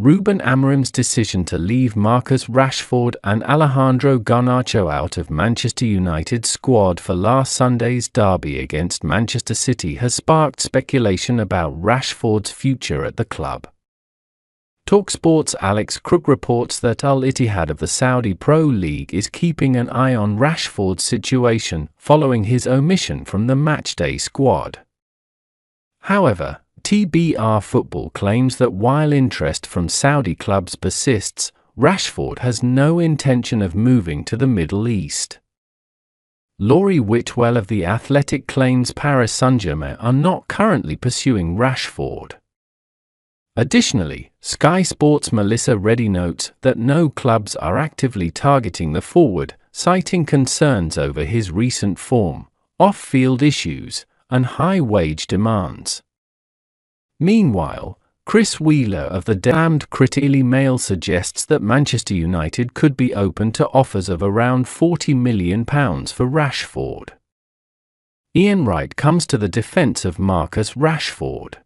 Ruben Amorim's decision to leave Marcus Rashford and Alejandro Garnacho out of Manchester United's squad for last Sunday's derby against Manchester City has sparked speculation about Rashford's future at the club. TalkSport's Alex Crook reports that Al Ittihad of the Saudi Pro League is keeping an eye on Rashford's situation following his omission from the matchday squad. However, TBR Football claims that while interest from Saudi clubs persists, Rashford has no intention of moving to the Middle East. Laurie Whitwell of The Athletic claims Paris Saint-Germain are not currently pursuing Rashford. Additionally, Sky Sports' Melissa Reddy notes that no clubs are actively targeting the forward, citing concerns over his recent form, off-field issues, and high wage demands. Meanwhile, Chris Wheeler of the Damned Critically Mail suggests that Manchester United could be open to offers of around £40 million for Rashford. Ian Wright comes to the defence of Marcus Rashford.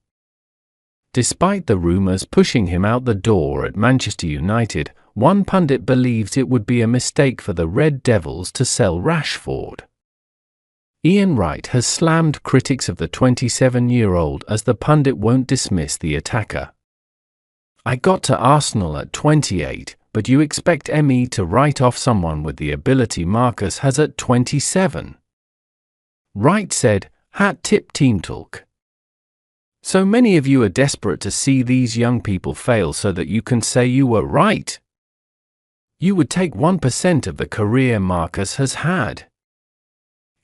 Despite the rumours pushing him out the door at Manchester United, one pundit believes it would be a mistake for the Red Devils to sell Rashford. Ian Wright has slammed critics of the 27-year-old as the pundit won't dismiss the attacker. "I got to Arsenal at 28, but you expect ME to write off someone with the ability Marcus has at 27. Wright said, "Hat tip Team Talk. So many of you are desperate to see these young people fail so that you can say you were right. You would take 1% of the career Marcus has had."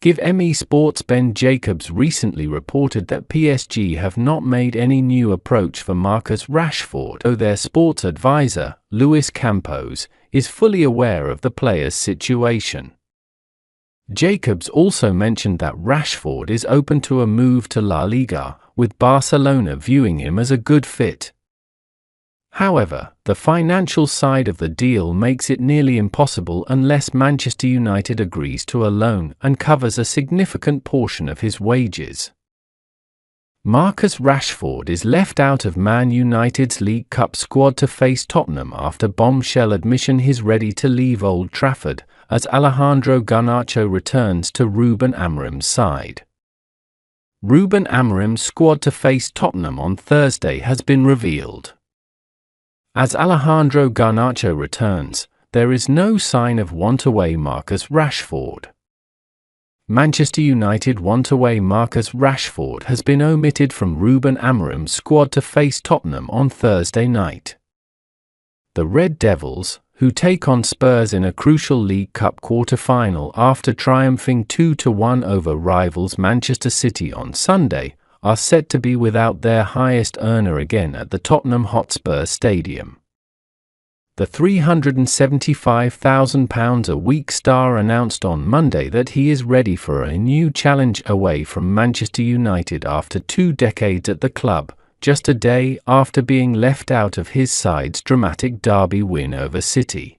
Give ME Sports' Ben Jacobs recently reported that PSG have not made any new approach for Marcus Rashford, though their sports advisor, Luis Campos, is fully aware of the player's situation. Jacobs also mentioned that Rashford is open to a move to La Liga, with Barcelona viewing him as a good fit. However, the financial side of the deal makes it nearly impossible unless Manchester United agrees to a loan and covers a significant portion of his wages. Marcus Rashford is left out of Man United's League Cup squad to face Tottenham after bombshell admission he's ready to leave Old Trafford, as Alejandro Garnacho returns to Ruben Amorim's side. Ruben Amorim's squad to face Tottenham on Thursday has been revealed. As Alejandro Garnacho returns, there is no sign of want-away Marcus Rashford. Manchester United want-away Marcus Rashford has been omitted from Ruben Amorim's squad to face Tottenham on Thursday night. The Red Devils, who take on Spurs in a crucial League Cup quarter-final after triumphing 2-1 over rivals Manchester City on Sunday, are set to be without their highest earner again at the Tottenham Hotspur Stadium. The £375,000 a week star announced on Monday that he is ready for a new challenge away from Manchester United after 2 decades at the club, just a day after being left out of his side's dramatic derby win over City.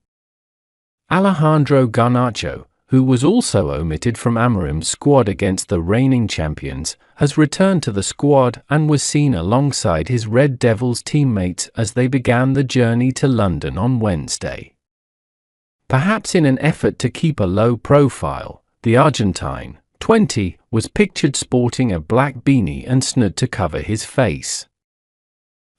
Alejandro Garnacho, who was also omitted from Amorim's squad against the reigning champions, has returned to the squad and was seen alongside his Red Devils teammates as they began the journey to London on Wednesday. Perhaps in an effort to keep a low profile, the Argentine, 20, was pictured sporting a black beanie and snood to cover his face.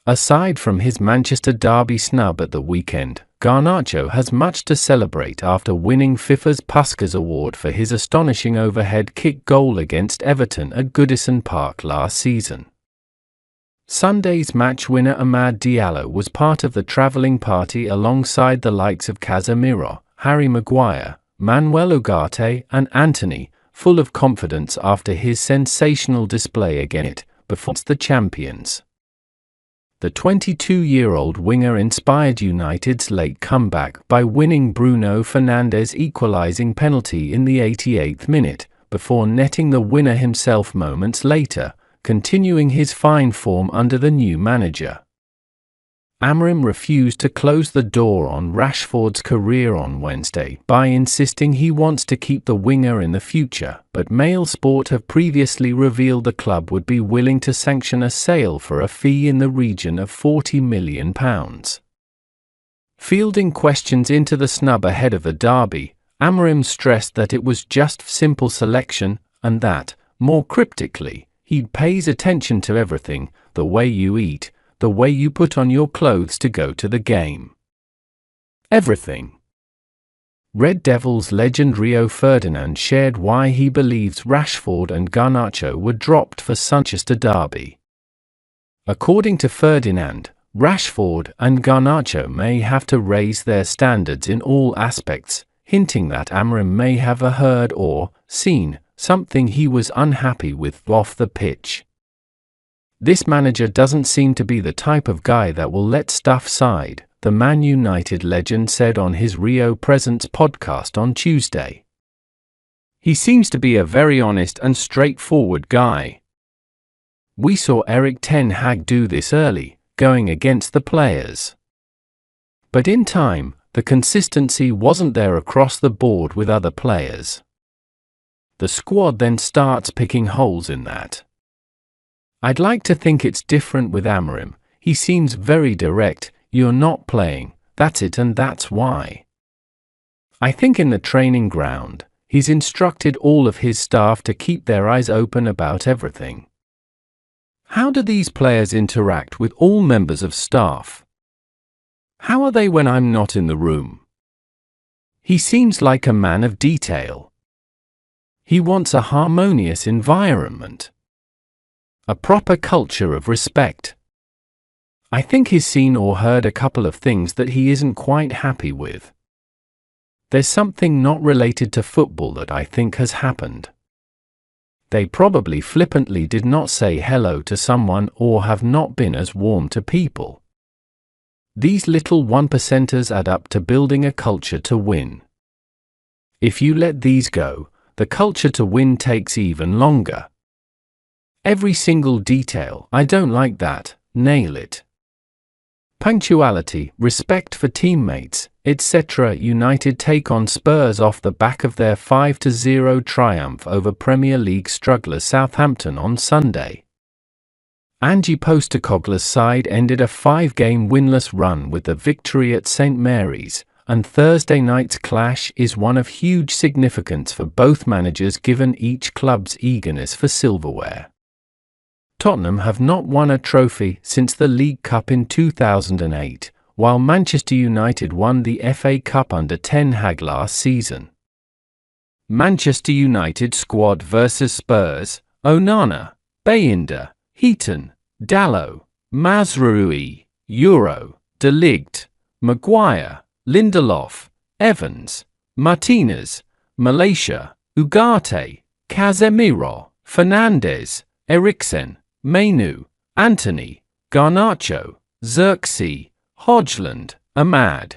Aside from his Manchester derby snub at the weekend, Garnacho has much to celebrate after winning FIFA's Puskás Award for his astonishing overhead kick goal against Everton at Goodison Park last season. Sunday's match winner Amad Diallo was part of the travelling party alongside the likes of Casemiro, Harry Maguire, Manuel Ugarte and Antony, full of confidence after his sensational display against the champions. The 22-year-old winger inspired United's late comeback by winning Bruno Fernandes' equalising penalty in the 88th minute, before netting the winner himself moments later, continuing his fine form under the new manager. Amorim refused to close the door on Rashford's career on Wednesday by insisting he wants to keep the winger in the future, but Mail Sport have previously revealed the club would be willing to sanction a sale for a fee in the region of £40 million. Fielding questions into the snub ahead of the derby, Amorim stressed that it was just simple selection and that, more cryptically, he pays attention to everything: the way you eat, the way you put on your clothes to go to the game. Everything. Red Devils legend Rio Ferdinand shared why he believes Rashford and Garnacho were dropped for Manchester derby. According to Ferdinand, Rashford and Garnacho may have to raise their standards in all aspects, hinting that Amorim may have heard or seen something he was unhappy with off the pitch. This manager doesn't seem to be the type of guy that will let stuff slide, the Man United legend said on his Rio Presents podcast on Tuesday. He seems to be a very honest and straightforward guy. We saw Erik ten Hag do this early, going against the players. But in time, the consistency wasn't there across the board with other players. The squad then starts picking holes in that. I'd like to think it's different with Amorim. He seems very direct: you're not playing, that's it and that's why. I think in the training ground, he's instructed all of his staff to keep their eyes open about everything. How do these players interact with all members of staff? How are they when I'm not in the room? He seems like a man of detail. He wants a harmonious environment. A proper culture of respect. I think he's seen or heard a couple of things that he isn't quite happy with. There's something not related to football that I think has happened. They probably flippantly did not say hello to someone or have not been as warm to people. These little 1%ers add up to building a culture to win. If you let these go, the culture to win takes even longer. Every single detail: I don't like that, nail it. Punctuality, respect for teammates, etc. United take on Spurs off the back of their 5-0 triumph over Premier League strugglers Southampton on Sunday. Ange Postecoglou's side ended a 5-game winless run with the victory at St Mary's, and Thursday night's clash is one of huge significance for both managers given each club's eagerness for silverware. Tottenham have not won a trophy since the League Cup in 2008, while Manchester United won the FA Cup under Ten Hag last season. Manchester United squad versus Spurs: Onana, Bayindir, Heaton, Dalot, Mazraoui, Euro, De Ligt, Maguire, Lindelof, Evans, Martinez, Malaysia, Ugarte, Casemiro, Fernandes, Eriksen, Mainu, Antony, Garnacho, Xerxes, Hodgland, Ahmad,